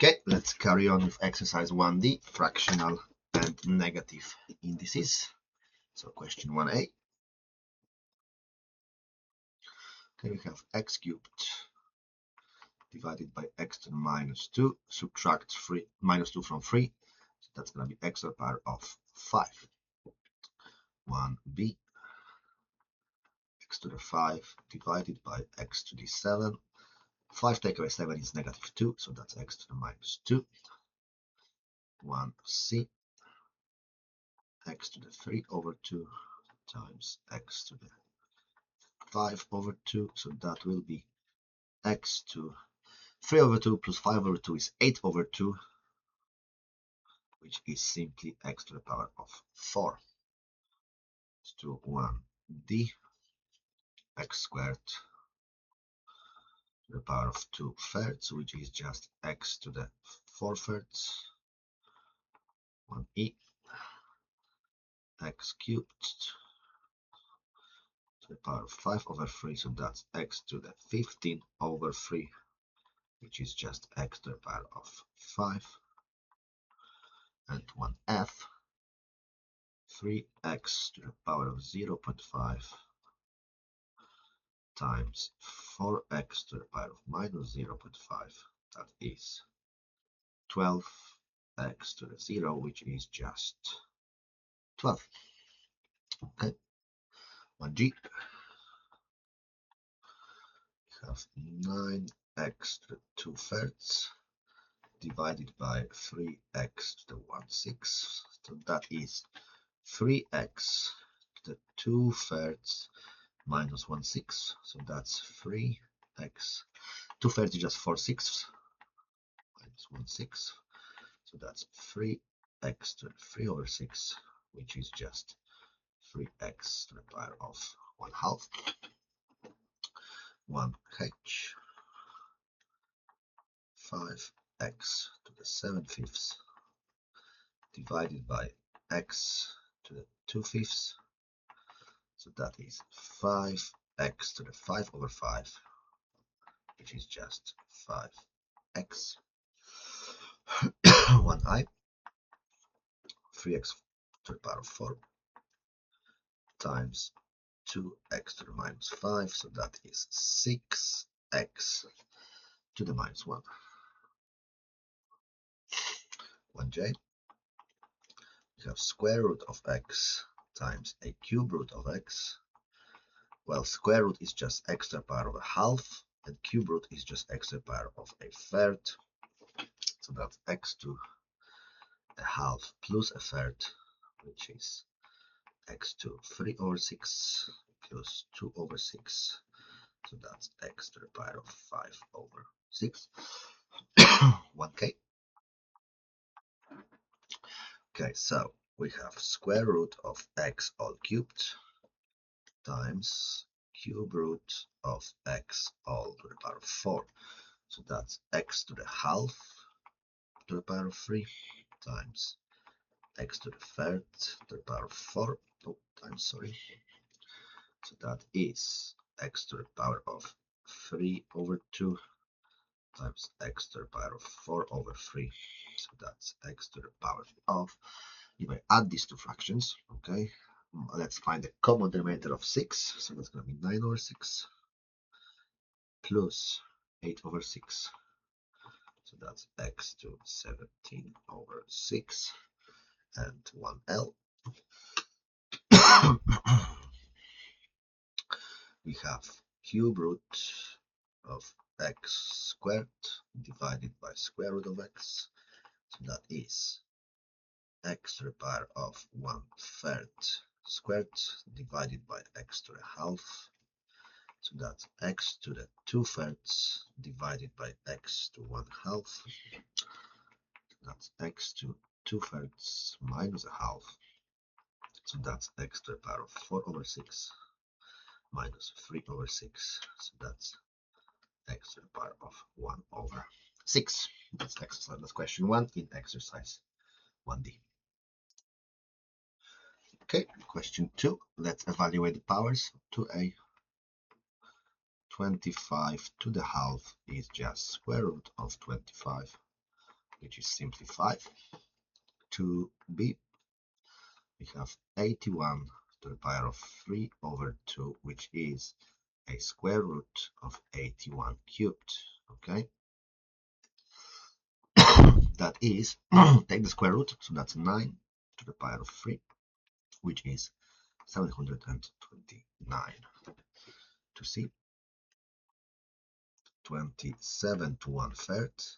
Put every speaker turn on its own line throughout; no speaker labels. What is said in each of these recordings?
Okay, let's carry on with exercise 1D, fractional and negative indices. So question 1A. Okay, we have x cubed divided by x to the minus 2, subtract minus 2 from 3, so that's going to be x to the power of 5. 1b, x to the 5 divided by x to the 7. 5 take away 7 is negative 2, so that's x to the minus 2. 1c, x to the 3 over 2 times x to the 5 over 2, so that will be x to 3 over 2 plus 5 over 2 is 8 over 2, which is simply x to the power of 4. To 1d, x squared to the power of 2 thirds, which is just x to the 4 thirds. 1e, x cubed to the power of 5 over 3, so that's x to the 15 over 3, which is just x to the power of 5. And 1f, 3x to the power of 0.5 times 4x to the power of minus 0.5, that is 12x to the 0, which is just 12. Okay, 1g, we have 9x to the 2 thirds divided by 3x to the 1/6, so that is 3x to the 2 thirds minus 1/6, so that's 3x. 2 thirds is just 4/6 minus 1/6, so that's 3x to the 3 over 6, which is just 3x to the power of 1/2. 1h, 5x to the 7/5 divided by x to the 2/5, so that is 5x to the 5 over 5, which is just 5x. 1i, 3x to the power of 4 times 2x to the minus 5, so that is 6x to the minus 1. 1j, we have square root of x times a cube root of x. Well, square root is just x to the power of a half, and cube root is just x to the power of a third. So that's x to a half plus a third, which is x to 3 over 6 plus 2 over 6. So that's x to the power of 5 over 6. 1k. Okay, so we have square root of x all cubed times cube root of x all to the power of 4. So that's x to the half to the power of 3 times x to the third to the power of 4. So that is x to the power of 3 over 2 times x to the power of 4 over 3. So that's x to the power of, if I add these two fractions, okay, let's find the common denominator of 6. So that's going to be 9 over 6 plus 8 over 6. So that's x to 17 over 6 and 1L. We have cube root of x squared divided by square root of x. So that is x to the power of 1/3 squared divided by x to the half. So that's x to the 2/3 divided by x to 1/2. That's x to 2/3 minus a half. So that's x to the power of 4 over 6 minus 3 over 6. So that's x to the power of 1 over 6. That's exercise. That's question 1 in exercise 1D. Okay, question 2. Let's evaluate the powers. 2a. 25 to the half is just square root of 25. which is simply 5. To b, we have 81 to the power of 3 over 2, which is a square root of 81 cubed. Okay, that is, take the square root, so that's 9 to the power of 3, which is 729. To c, 27 to 1/3,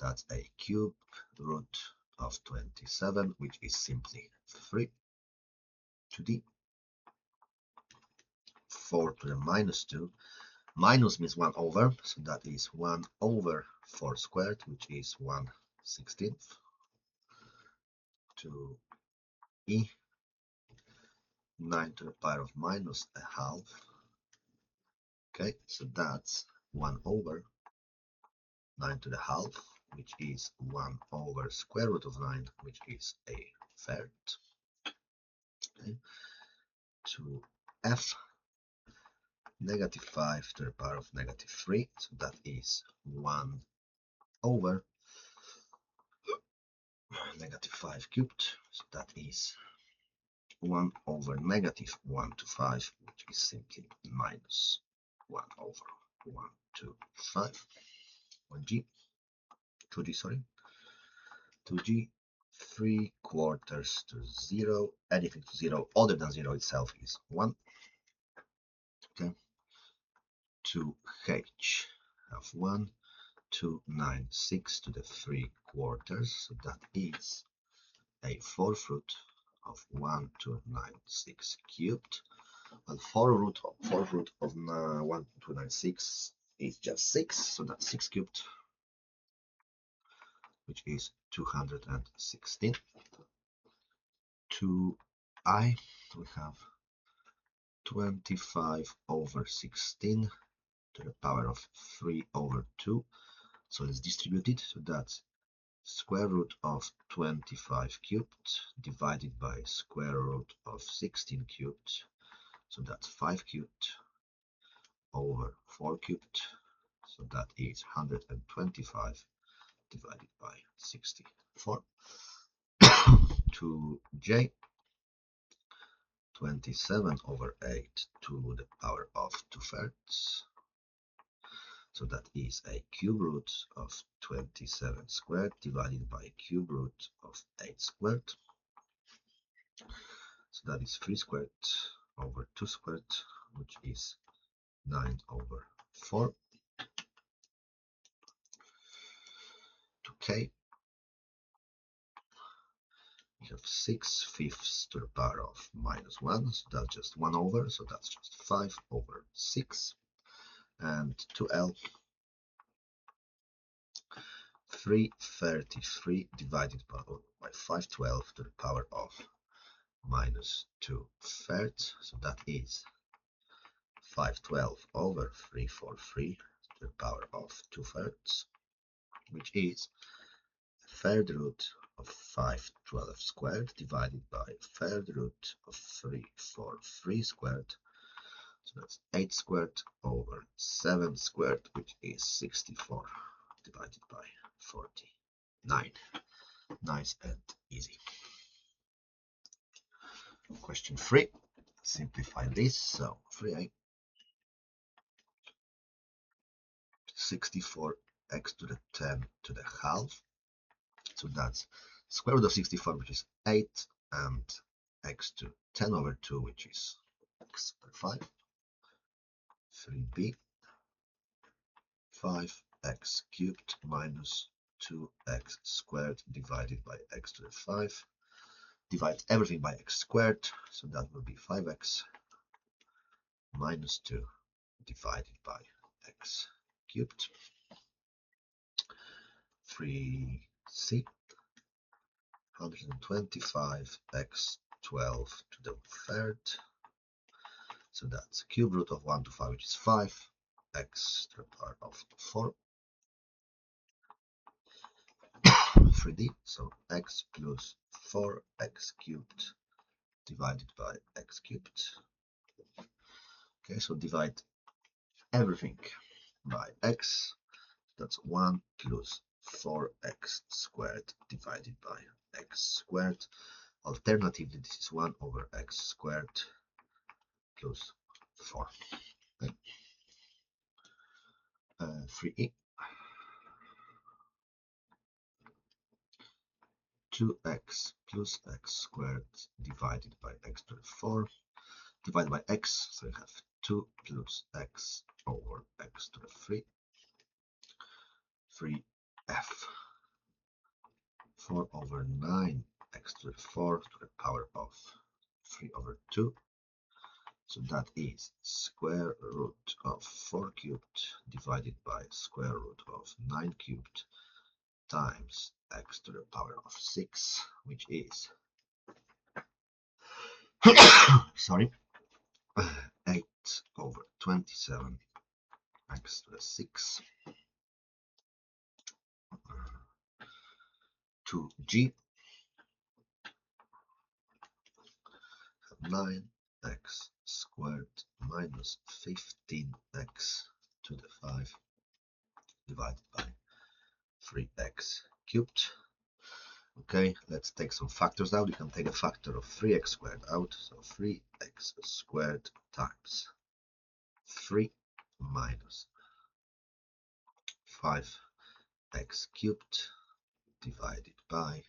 that's a cube root of 27, which is simply 3. To d, 4 to the minus 2. Minus means 1 over, so that is 1 over 4 squared, which is 1/16. To e, 9 to the power of minus a half. Okay, so that's 1 over 9 to the half, which is 1 over square root of 9, which is a third. Okay. To f, negative 5 to the power of negative 3, so that is 1 over negative 5 cubed, so that is 1 over negative 1 to 5, which is simply minus 1 over 1 to 5. 1g, 2g, sorry. 2g, 3/4 to 0. Anything to 0 other than 0 itself is 1. Okay. To h, have 1, 2, 9, 6 to the 3/4, so that is a 4th root of 1 to 9, 6 cubed. And 4th root of 1 to 9, 6 is just 6, so that's 6 cubed, which is 216. To I, we have 25 over 16 to the power of 3 over 2. So let's distribute it. So that's square root of 25 cubed divided by square root of 16 cubed. So that's 5 cubed over 4 cubed. So that is 125 divided by 64. To j, 27 over 8 to the power of 2/3. So that is a cube root of 27 squared divided by cube root of 8 squared. So that is 3 squared over 2 squared, which is 9 over 4. To k, we have 6/5 to the power of minus 1, so that's just 1 over, so that's just 5 over 6. And to l, 333 divided by 512 to the power of minus 2/3, so that is 512 over 343 to the power of 2/3, which is 3rd root of 512 squared divided by 3rd root of 343 squared, so that's 8 squared over 7 squared, which is 64 divided by 49. Nice and easy. Question 3. Simplify this. So 3a, 64x to the 10 to the half. So that's square root of 64, which is 8, and x to 10 over 2, which is x over 5. 3b, 5x cubed minus 2x squared divided by x to the 5. Divide everything by x squared, so that will be 5x minus 2 divided by x cubed. 3c, 125x 12 to the 3rd, so that's cube root of 1 to 5, which is 5, x to the power of 4. 3d, so x plus 4x cubed divided by x cubed. Okay, so divide everything by x, that's 1 plus 4x squared divided by x squared. Alternatively, this is 1 over x squared plus 4. Okay. 3e. 2x plus x squared divided by x to the 4 divided by x, so we have 2 plus x over x to the 3, 3f, 4 over 9 x to the 4 to the power of 3 over 2, so that is square root of 4 cubed divided by square root of 9 cubed times x to the power of 6, which is sorry, 8 over 27 x to the 6 2g 9x squared minus 15x to the 5 divided by 3x cubed. Okay, let's take some factors out. You can take a factor of 3x squared out, so 3x squared times 3 minus 5x cubed divided by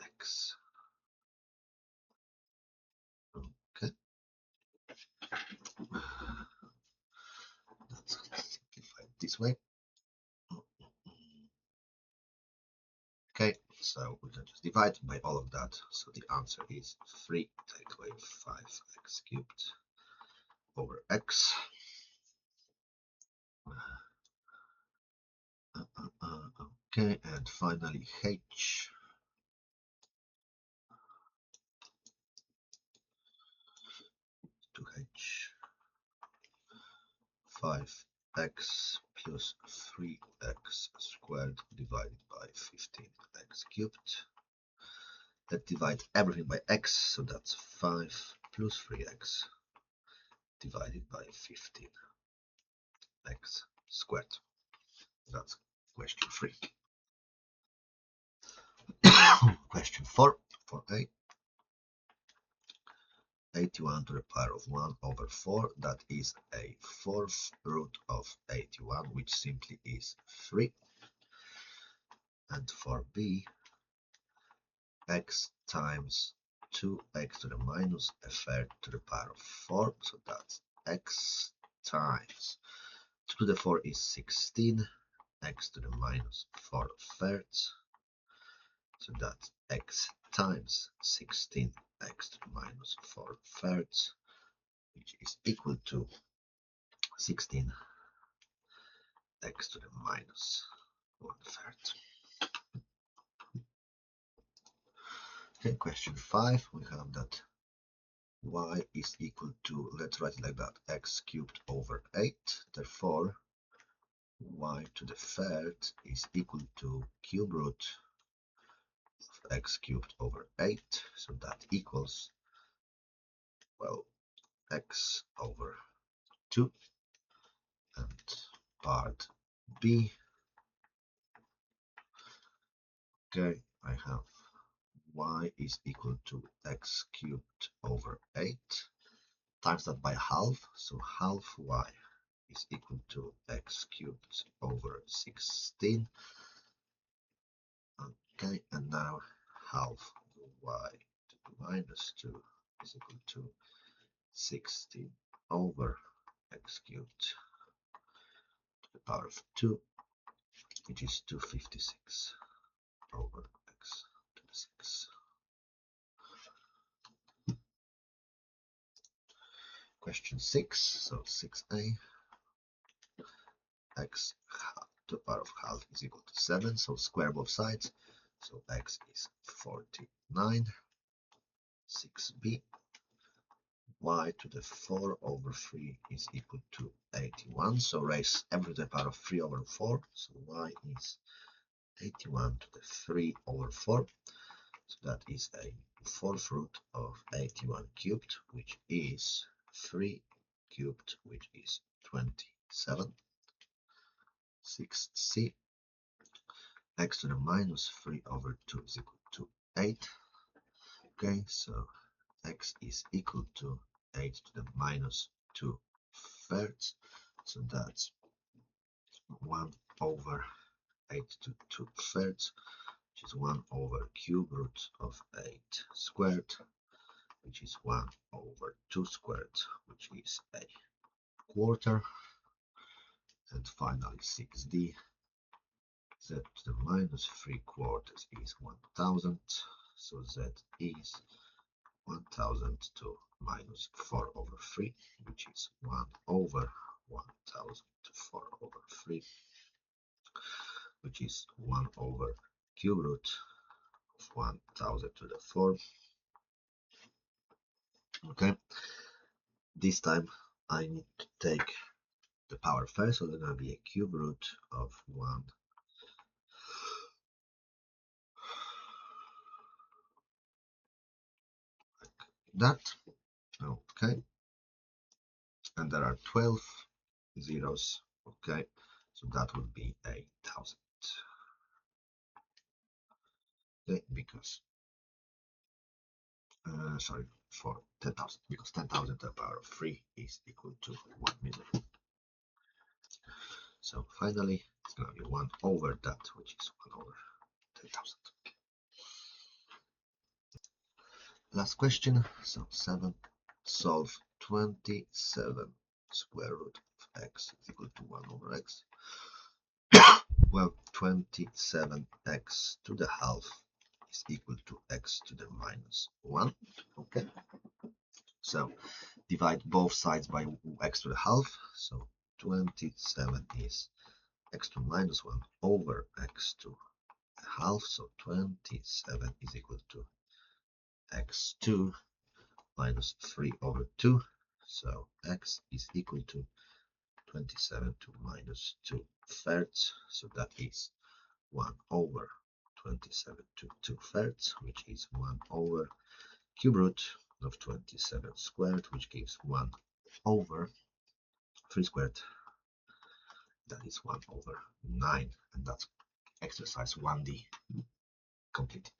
x. Okay, let's simplify it this way. Okay, so we can just divide by all of that. So the answer is 3 take away 5x cubed over x. Okay, and finally h. To h 5x plus 3x squared divided by 15x cubed. Let's divide everything by x, so that's 5 plus 3x divided by 15x squared. That's question 3. Question 4 for A. 81 to the power of 1 over 4, that is a fourth root of 81, which simply is 3. And for B, x times 2x to the minus a third to the power of 4, so that's x times 2 to the 4 is 16, x to the minus 4 thirds, so that's x times 16 x to the minus 4 thirds, which is equal to 16 x to the minus 1 third. Okay, question 5, we have that y is equal to, let's write it like that, x cubed over 8, therefore y to the third is equal to cube root of x cubed over 8, so that equals, well, x over 2, and part B, okay, I have y is equal to x cubed over 8, times that by half, so half y is equal to x cubed over 16, okay, and now half y to the minus 2 is equal to 16 over x cubed to the power of 2, which is 256 over x to the 6. Question 6, so 6a, x to the power of half is equal to 7, so square both sides, so x is 49, 6b, y to the 4 over 3 is equal to 81, so raise everything to the power of 3 over 4, so y is 81 to the 3 over 4, so that is a fourth root of 81 cubed, which is 3 cubed, which is 27. 6c, x to the minus 3 over 2 is equal to 8. Okay, so x is equal to 8 to the minus 2 thirds. So that's 1 over 8 to 2 thirds, which is 1 over cube root of 8 squared, which is 1 over 2 squared, which is a quarter. And finally 6d, z to the minus 3 quarters is 1000, so z is 1000 to minus 4 over 3, which is 1 over 1000 to 4 over 3, which is 1 over cube root of 1000 to the 4. Okay, this time I need to take the power first, so there's going to be a cube root of 1 like that. Okay, and there are 12 zeros. Okay, so that would be 1000. Okay, because sorry, for 10,000, because 10,000 to the power of 3 is equal to 1 million. So finally, it's going to be 1 over that, which is 1 over 10,000. Last question. So 7. Solve 27 square root of x is equal to 1 over x. Well, 27x to the half is equal to x to the minus 1. Okay. So divide both sides by x to the half. So 27 is x to minus 1 over x to the half. So 27 is equal to x2 minus 3 over 2. So x is equal to 27 to minus 2 thirds. So that is 1 over 27 to 2 thirds, which is 1 over cube root of 27 squared, which gives 1 over 3 squared. That is 1 over 9. And that's exercise 1D completed.